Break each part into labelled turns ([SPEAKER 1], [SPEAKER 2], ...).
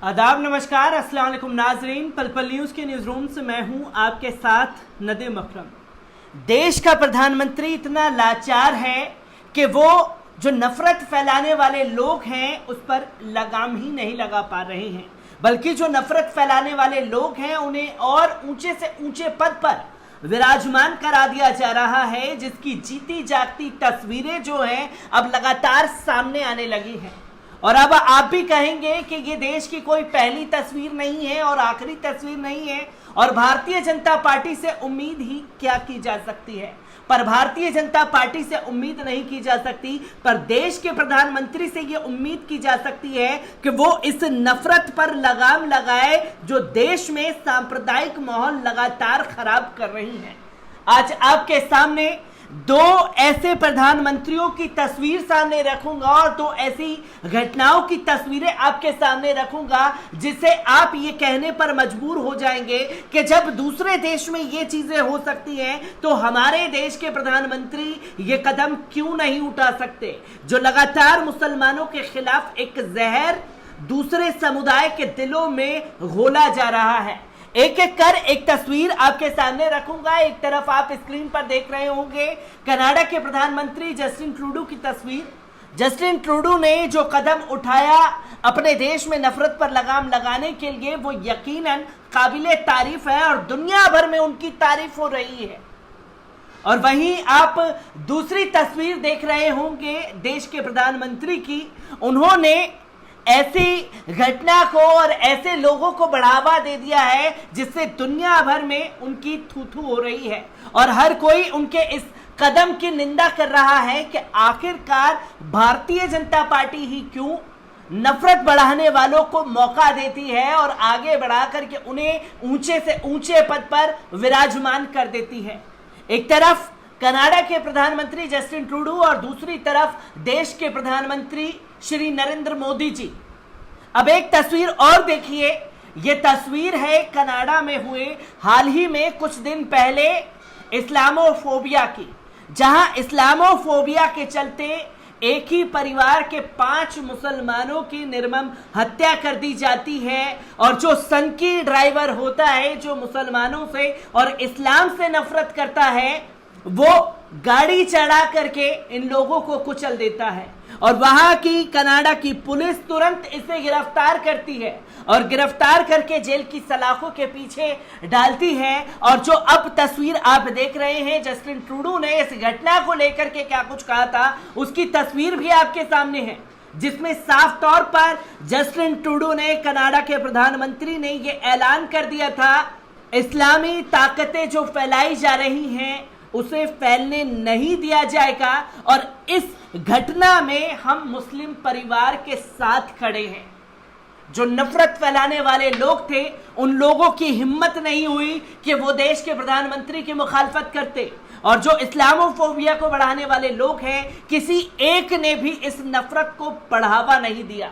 [SPEAKER 1] आदाब, नमस्कार, अस्सलाम वालेकुम नाजरीन। पल पल न्यूज़ के न्यूज़ रूम से मैं हूं आपके साथ नदीम अकरम। देश का प्रधानमंत्री इतना लाचार है कि वो जो नफरत फैलाने वाले लोग हैं उस पर लगाम ही नहीं लगा पा रहे हैं, बल्कि जो नफरत फैलाने वाले लोग हैं उन्हें और ऊंचे से ऊंचे पद पर विराजमान करा दिया जा रहा है, जिसकी जीती जागती तस्वीरें जो हैं अब लगातार सामने आने लगी हैं। और अब आप भी कहेंगे कि ये देश की कोई पहली तस्वीर नहीं है और आखिरी तस्वीर नहीं है, और भारतीय जनता पार्टी से उम्मीद ही क्या की जा सकती है। पर भारतीय जनता पार्टी से उम्मीद नहीं की जा सकती, पर देश के प्रधानमंत्री से ये उम्मीद की जा सकती है कि वो इस नफरत पर लगाम लगाए जो देश में सांप्रदायिक माहौल लगातार खराब कर रही है। आज आपके सामने दो ऐसे प्रधानमंत्रियों की तस्वीर सामने रखूंगा और दो ऐसी घटनाओं की तस्वीरें आपके सामने रखूंगा जिससे आप ये कहने पर मजबूर हो जाएंगे कि जब दूसरे देश में ये चीजें हो सकती हैं तो हमारे देश के प्रधानमंत्री ये कदम क्यों नहीं उठा सकते। जो लगातार मुसलमानों के खिलाफ एक जहर दूसरे समुदाय के दिलों में घोला जा रहा है। एक एक कर एक तस्वीर आपके सामने रखूंगा। एक तरफ आप स्क्रीन पर देख रहे होंगे कनाडा के प्रधानमंत्री जस्टिन ट्रूडो की तस्वीर। जस्टिन ट्रूडो ने जो कदम उठाया अपने देश में नफरत पर लगाम लगाने के लिए, वो यकीनन काबिले तारीफ है और दुनिया भर में उनकी तारीफ हो रही है। और वहीं आप दूसरी तस्वीर देख रहे होंगे देश के प्रधानमंत्री की। उन्होंने ऐसी घटना को और ऐसे लोगों को बढ़ावा दे दिया है जिससे दुनिया भर में उनकी थू-थू हो रही है और हर कोई उनके इस कदम की निंदा कर रहा है कि आखिरकार भारतीय जनता पार्टी ही क्यों नफरत बढ़ाने वालों को मौका देती है और आगे बढ़ा करके उन्हें ऊंचे से ऊंचे पद पर विराजमान कर देती है। एक तरफ कनाडा के प्रधानमंत्री जस्टिन ट्रूडो और दूसरी तरफ देश के प्रधानमंत्री श्री नरेंद्र मोदी जी। अब एक तस्वीर और देखिए। यह तस्वीर है कनाडा में हुए हाल ही में कुछ दिन पहले इस्लामोफोबिया की, जहां इस्लामोफोबिया के चलते एक ही परिवार के 5 मुसलमानों की निर्मम हत्या कर दी जाती है। और जो सनकी ड्राइवर होता है, जो मुसलमानों से और इस्लाम से नफरत करता है, वो गाड़ी चढ़ा करके इन लोगों को कुचल देता है और वहां की कनाडा की पुलिस तुरंत इसे गिरफ्तार करती है और गिरफ्तार करके जेल की सलाखों के पीछे डालती है। और जो अब तस्वीर आप देख रहे हैं, जस्टिन ट्रूडो ने इस घटना को लेकर के क्या कुछ कहा था, उसकी तस्वीर भी आपके सामने है, जिसमें साफ तौर पर जस्टिन ट्रूडो ने, कनाडा के प्रधानमंत्री ने यह ऐलान कर दिया था, इस्लामी ताकतें जो फैलाई जा रही हैं उसे फैलने नहीं दिया जाएगा और इस घटना में हम मुस्लिम परिवार के साथ खड़े हैं। जो नफरत फैलाने वाले लोग थे, उन लोगों की हिम्मत नहीं हुई कि वो देश के प्रधानमंत्री की मुखालफत करते, और जो इस्लामोफोबिया को बढ़ाने वाले लोग हैं, किसी एक ने भी इस नफरत को बढ़ावा नहीं दिया।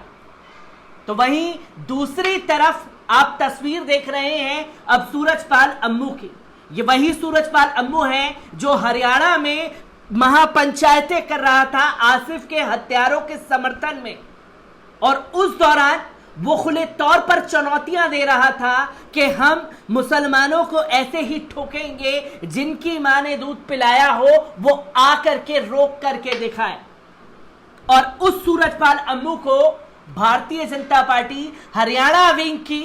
[SPEAKER 1] तो वहीं दूसरी तरफ आप तस्वीर देख रहे हैं अब सूरजपाल अम्मू की। ये वही सूरजपाल अम्मू है जो हरियाणा में महापंचायतें कर रहा था आसिफ के हत्यारों के समर्थन में, और उस दौरान वो खुले तौर पर चुनौतियां दे रहा था कि हम मुसलमानों को ऐसे ही ठोकेंगे, जिनकी मां ने दूध पिलाया हो वो आकर के रोक करके दिखाए। और उस सूरजपाल अम्मू को भारतीय जनता पार्टी हरियाणा विंग की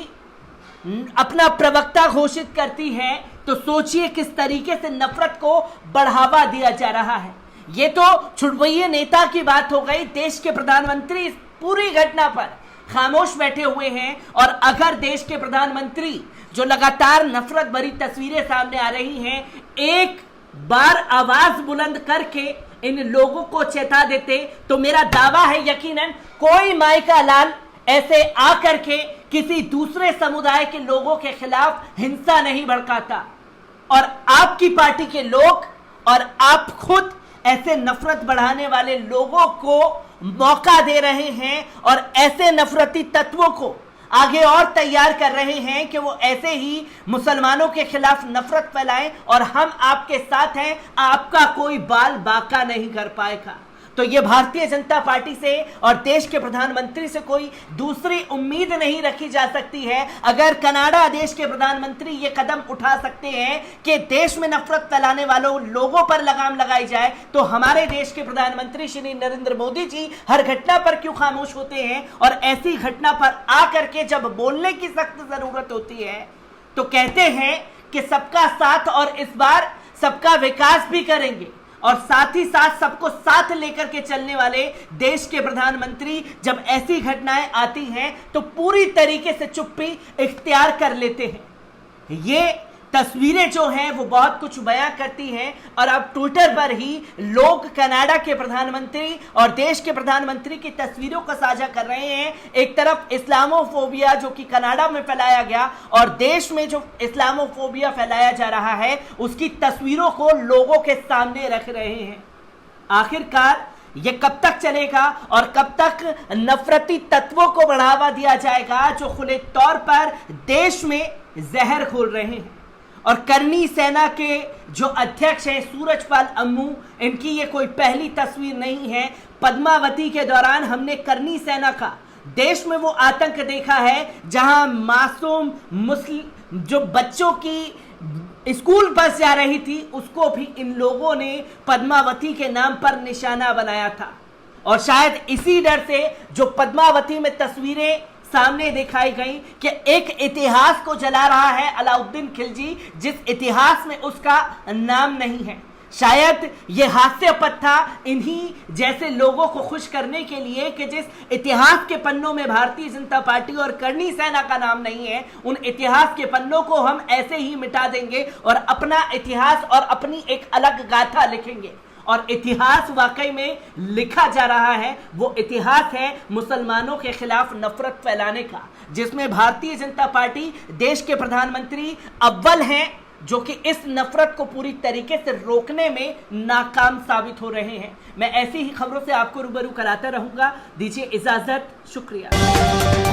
[SPEAKER 1] अपना प्रवक्ता घोषित करती है। तो सोचिए किस तरीके से नफरत को बढ़ावा दिया जा रहा है। ये तो छुड़वैये नेता की बात हो गई। देश के प्रधानमंत्री इस पूरी घटना पर खामोश बैठे हुए हैं, और अगर देश के प्रधानमंत्री जो लगातार नफरत भरी तस्वीरें सामने आ रही हैं, एक बार आवाज बुलंद करके इन लोगों को चेता देते, तो मेरा दावा है यकीनन कोई माई का लाल ऐसे आकर के किसी दूसरे समुदाय के लोगों के खिलाफ हिंसा नहीं भड़काता। और आपकी पार्टी के लोग और आप खुद ऐसे नफरत बढ़ाने वाले लोगों को मौका दे रहे हैं और ऐसे नफरती तत्वों को आगे और तैयार कर रहे हैं कि वो ऐसे ही मुसलमानों के खिलाफ नफरत फैलाएं, और हम आपके साथ हैं, आपका कोई बाल बाका नहीं कर पाएगा। तो ये भारतीय जनता पार्टी से और देश के प्रधानमंत्री से कोई दूसरी उम्मीद नहीं रखी जा सकती है। अगर कनाडा देश के प्रधानमंत्री ये कदम उठा सकते हैं कि देश में नफरत फैलाने वालों लोगों पर लगाम लगाई जाए, तो हमारे देश के प्रधानमंत्री श्री नरेंद्र मोदी जी हर घटना पर क्यों खामोश होते हैं? और ऐसी घटना पर आकर के जब बोलने की सख्त जरूरत होती है तो कहते हैं कि सबका साथ और इस बार सबका विकास भी करेंगे, और साथ ही साथ सबको साथ लेकर के चलने वाले देश के प्रधानमंत्री जब ऐसी घटनाएं आती हैं तो पूरी तरीके से चुप्पी इख्तियार कर लेते हैं। ये तस्वीरें जो हैं वो बहुत कुछ बयां करती हैं, और अब ट्विटर पर ही लोग कनाडा के प्रधानमंत्री और देश के प्रधानमंत्री की तस्वीरों को साझा कर रहे हैं। एक तरफ इस्लामोफोबिया जो कि कनाडा में फैलाया गया, और देश में जो इस्लामोफोबिया फैलाया जा रहा है उसकी तस्वीरों को लोगों के सामने रख रहे हैं। आखिरकार ये कब तक चलेगा और कब तक नफरती तत्वों को बढ़ावा दिया जाएगा जो खुले तौर पर देश में जहर घोल रहे हैं? और करनी सेना के जो अध्यक्ष हैं सूरजपाल अम्मू, इनकी ये कोई पहली तस्वीर नहीं है। पद्मावती के दौरान हमने करनी सेना का देश में वो आतंक देखा है जहां मासूम मुस्लिम जो बच्चों की स्कूल बस जा रही थी उसको भी इन लोगों ने पद्मावती के नाम पर निशाना बनाया था। और शायद इसी डर से जो पद्मावती में तस्वीरें सामने दिखाई गई कि एक इतिहास को जला रहा है अलाउद्दीन खिलजी, जिस इतिहास में उसका नाम नहीं है। शायद ये हास्यास्पद था इन्हीं जैसे लोगों को खुश करने के लिए कि जिस इतिहास के पन्नों में भारतीय जनता पार्टी और करनी सेना का नाम नहीं है, उन इतिहास के पन्नों को हम ऐसे ही मिटा देंगे और अपना इतिहास और अपनी एक अलग गाथा लिखेंगे। और इतिहास वाकई में लिखा जा रहा है, वो इतिहास है मुसलमानों के खिलाफ नफरत फैलाने का, जिसमें भारतीय जनता पार्टी देश के प्रधानमंत्री अव्वल हैं जो कि इस नफरत को पूरी तरीके से रोकने में नाकाम साबित हो रहे हैं। मैं ऐसी ही खबरों से आपको रूबरू कराता रहूंगा। दीजिए इजाजत, शुक्रिया।